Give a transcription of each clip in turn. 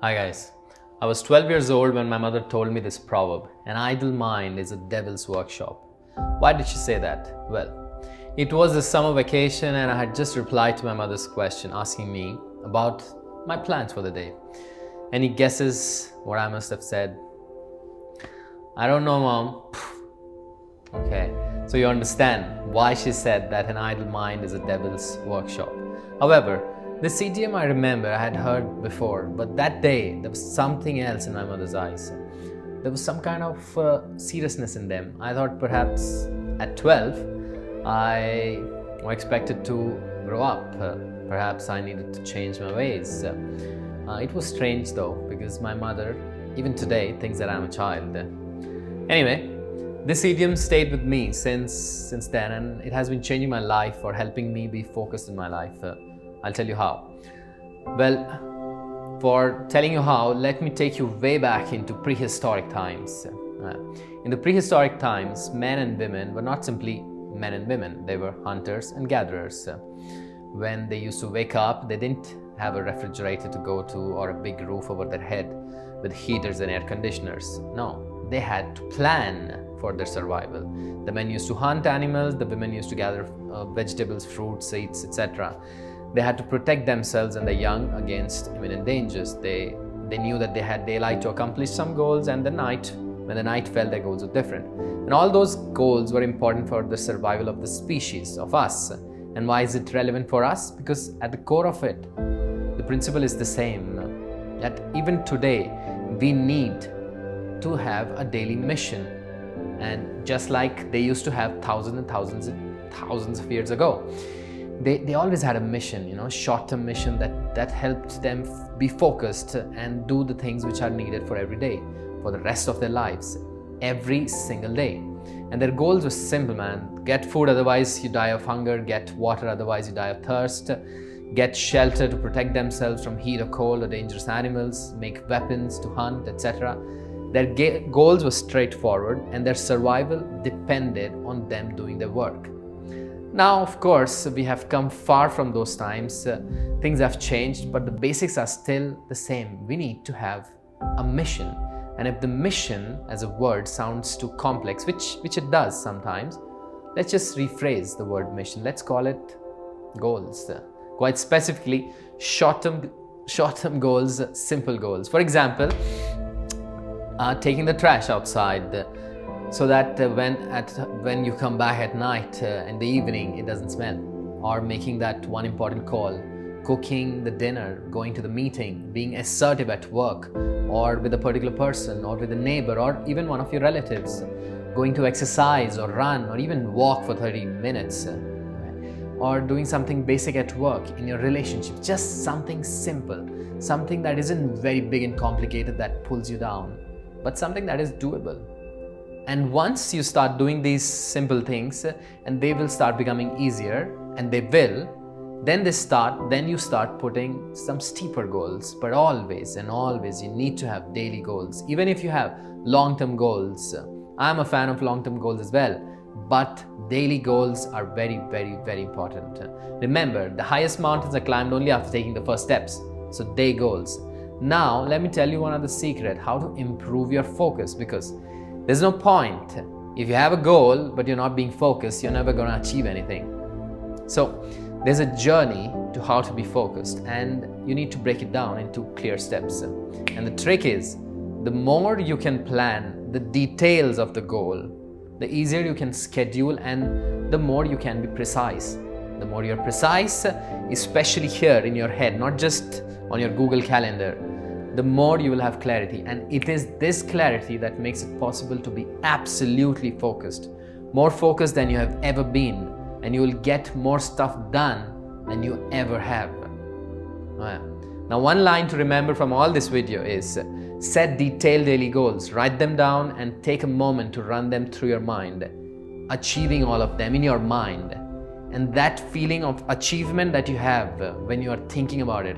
Hi guys, I was 12 years old when my mother told me this proverb, an idle mind is a devil's workshop. Why did she say that? Well, it was the summer vacation and I had just replied to my mother's question asking me about my plans for the day. Any guesses what I must have said? I don't know, Mom. Okay, so you understand why she said that an idle mind is a devil's workshop. However, this idiom I remember I had heard before, but that day there was something else in my mother's eyes. There was some kind of seriousness in them. I thought perhaps at 12 I was expected to grow up. Perhaps I needed to change my ways. It was strange though, because my mother, even today, thinks that I'm a child. Anyway, this idiom stayed with me since then, and it has been changing my life or helping me be focused in my life. I'll tell you how. Well, for telling you how, let me take you way back into prehistoric times. In the prehistoric times, men and women were not simply men and women, they were hunters and gatherers. When they used to wake up, they didn't have a refrigerator to go to or a big roof over their head with heaters and air conditioners. No, they had to plan for their survival. The men used to hunt animals, the women used to gather vegetables, fruits, seeds, etc. They had to protect themselves and their young against imminent dangers. They knew that they had daylight to accomplish some goals, and when the night fell, their goals were different. And all those goals were important for the survival of the species, of us. And why is it relevant for us? Because at the core of it, the principle is the same, that even today, we need to have a daily mission. And just like they used to have thousands and thousands of years ago, they always had a mission, short-term mission that helped them be focused and do the things which are needed for every day, for the rest of their lives, every single day. And their goals were simple, man. Get food, otherwise you die of hunger. Get water, otherwise you die of thirst. Get shelter to protect themselves from heat or cold or dangerous animals. Make weapons to hunt, etc. Their goals were straightforward, and their survival depended on them doing their work. Now, of course, we have come far from those times. Things have changed, but the basics are still the same. We need to have a mission. And if the mission as a word sounds too complex, which it does sometimes, let's just rephrase the word mission. Let's call it goals. Quite specifically, short-term goals, simple goals. For example, taking the trash outside, so that when you come back at night, in the evening, it doesn't smell. Or making that one important call, cooking the dinner, going to the meeting, being assertive at work, or with a particular person, or with a neighbor, or even one of your relatives, going to exercise or run, or even walk for 30 minutes, or doing something basic at work, in your relationship, just something simple, something that isn't very big and complicated that pulls you down, but something that is doable. And once you start doing these simple things, and they will start becoming easier, and they will, then you start putting some steeper goals. But always you need to have daily goals. Even if you have long-term goals, I'm a fan of long-term goals as well, but daily goals are very, very, very important. Remember, the highest mountains are climbed only after taking the first steps. So day goals. Now, let me tell you one other secret, how to improve your focus, because there's no point. If you have a goal, but you're not being focused, you're never going to achieve anything. So there's a journey to how to be focused, and you need to break it down into clear steps. And the trick is, the more you can plan the details of the goal, the easier you can schedule, and the more you can be precise. The more you're precise, especially here in your head, not just on your Google Calendar, the more you will have clarity. And it is this clarity that makes it possible to be absolutely focused, more focused than you have ever been, and you will get more stuff done than you ever have. Now, one line to remember from all this video is, set detailed daily goals, write them down, and take a moment to run them through your mind, achieving all of them in your mind. And that feeling of achievement that you have when you are thinking about it,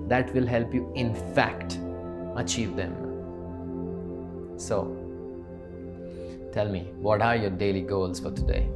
that will help you, in fact, achieve them. So, tell me, what are your daily goals for today?